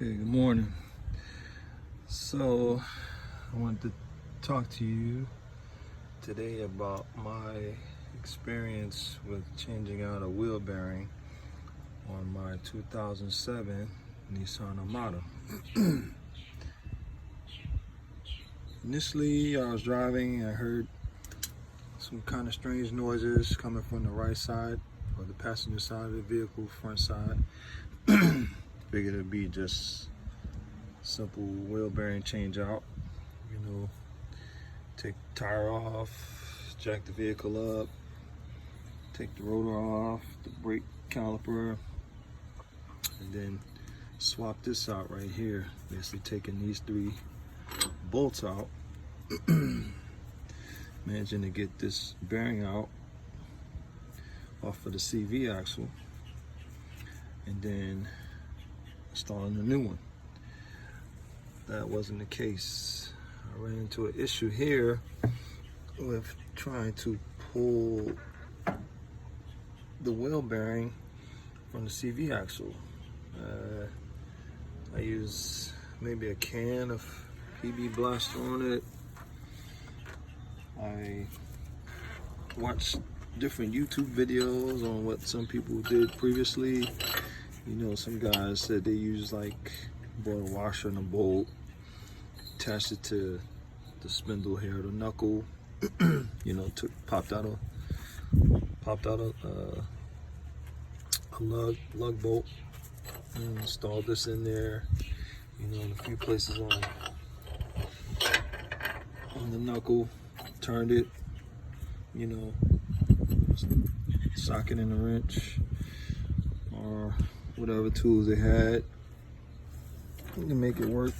Okay, good morning. So, I wanted to talk to you today about my experience with changing out a wheel bearing on my 2007 Nissan Armada. Initially, I was driving and I heard some kind of strange noises coming from the right side or the passenger side of the vehicle, front side. Figured it'd be just simple wheel bearing change out. Take the tire off, jack the vehicle up, take the rotor off, the brake caliper, and then swap this out right here. Basically taking these three bolts out. Managing to get this bearing out off of the CV axle, and then installing a new one. That wasn't the case. I ran into an issue here with trying to pull the wheel bearing from the CV axle. I use maybe a can of PB Blaster on it. I watched different YouTube videos on what some people did previously. Some guys said they use like bought a washer and a bolt, attached it to the spindle here, the knuckle. Popped out a lug bolt and installed this in there. In a few places on the knuckle, turned it. Socket in a wrench or whatever tools they had to make it work.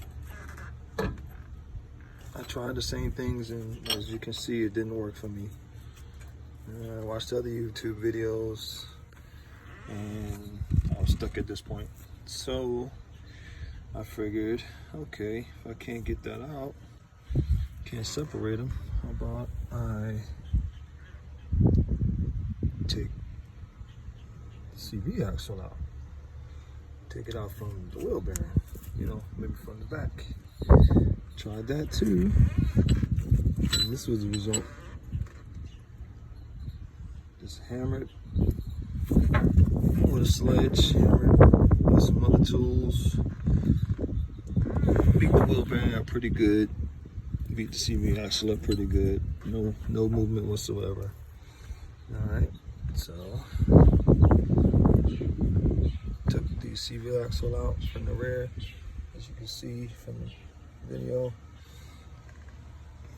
I tried the same things, and as you can see, it didn't work for me. I watched other YouTube videos and I was stuck at this point. So I figured, okay, if I can't get that out, can't separate them, how about I take the CV axle out, take it out from the wheel bearing, maybe from the back. Tried that too, and this was the result. Just hammered with a sledge, hammered with some other tools. Beat the wheel bearing up pretty good. Beat the CV axle up pretty good. No movement whatsoever. Alright, so took the CV axle out from the rear, as you can see from the video.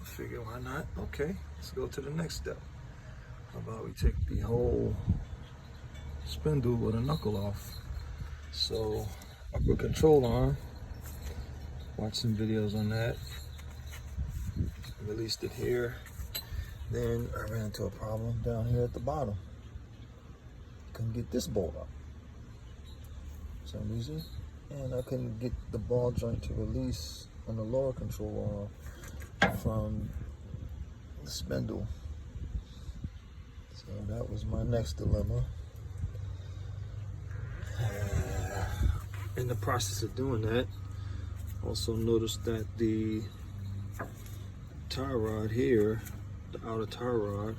Figure, why not? Okay, let's go to the next step. How about we take the whole spindle with a knuckle off? So upper control arm, watch some videos on that, released it here. Then I ran into a problem down here at the bottom. Couldn't get this bolt up for some reason, and I couldn't get the ball joint to release on the lower control arm from the spindle. So that was my next dilemma. In the process of doing that, also noticed that the tie rod here, the outer tie rod,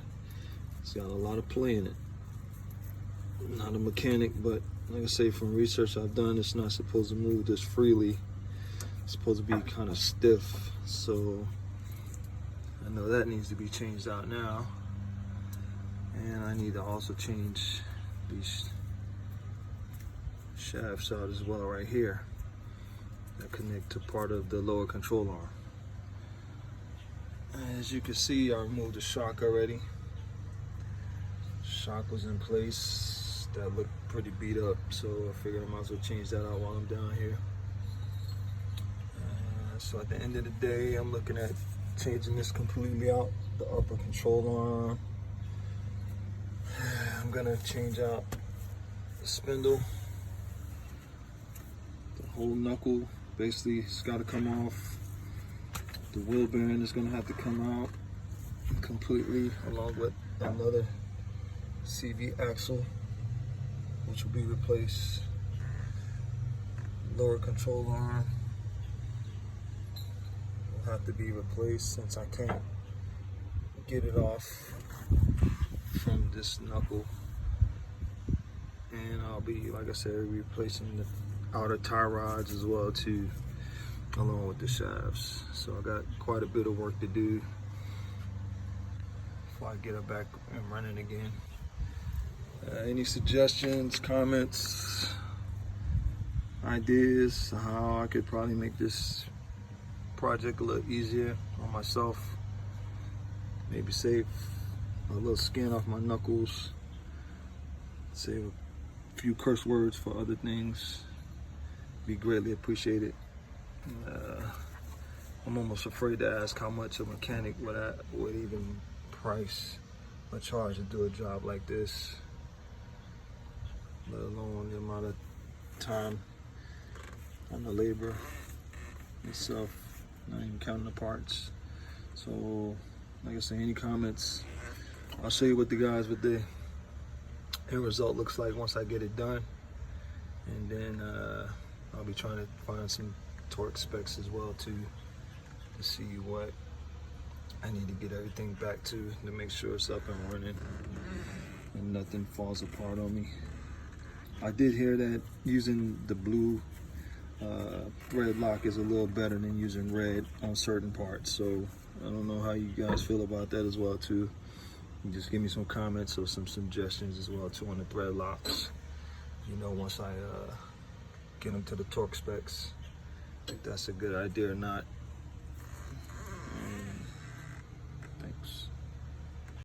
it's got a lot of play in it. Not a mechanic, but like I say, from research I've done, it's not supposed to move this freely. It's supposed to be kind of stiff. So I know that needs to be changed out now. And I need to also change these shafts out as well right here that connect to part of the lower control arm. As you can see, I removed the shock already. Shock was in place. That looked pretty beat up, so I figured I might as well change that out while I'm down here. So at the end of the day, I'm looking at changing this completely out, the upper control arm. I'm gonna change out the spindle. The whole knuckle basically has got to come off. The wheel bearing is gonna have to come out completely, along with another CV axle, which will be replaced lower control arm will have to be replaced since I can't get it off from this knuckle. And I'll be, like I said, replacing the outer tie rods as well too, along with the shafts. So I got quite a bit of work to do before I get it back and running again. Any suggestions, comments, ideas how I could probably make this project a little easier on myself? Maybe save a little skin off my knuckles, save a few curse words for other things. Be greatly appreciated. I'm almost afraid to ask how much a mechanic would even price or charge to do a job like this, let alone the amount of time and the labor itself, not even counting the parts. So, like I say, any comments, I'll show you what the guys with the end result looks like once I get it done. And then I'll be trying to find some torque specs as well too, to see what I need to get everything back to make sure it's up and running and nothing falls apart on me. I did hear that using the blue red lock is a little better than using red on certain parts. So I don't know how you guys feel about that as well too. You just give me some comments or some suggestions as well too on the thread locks. You know, once I get them to the torque specs, if that's a good idea or not.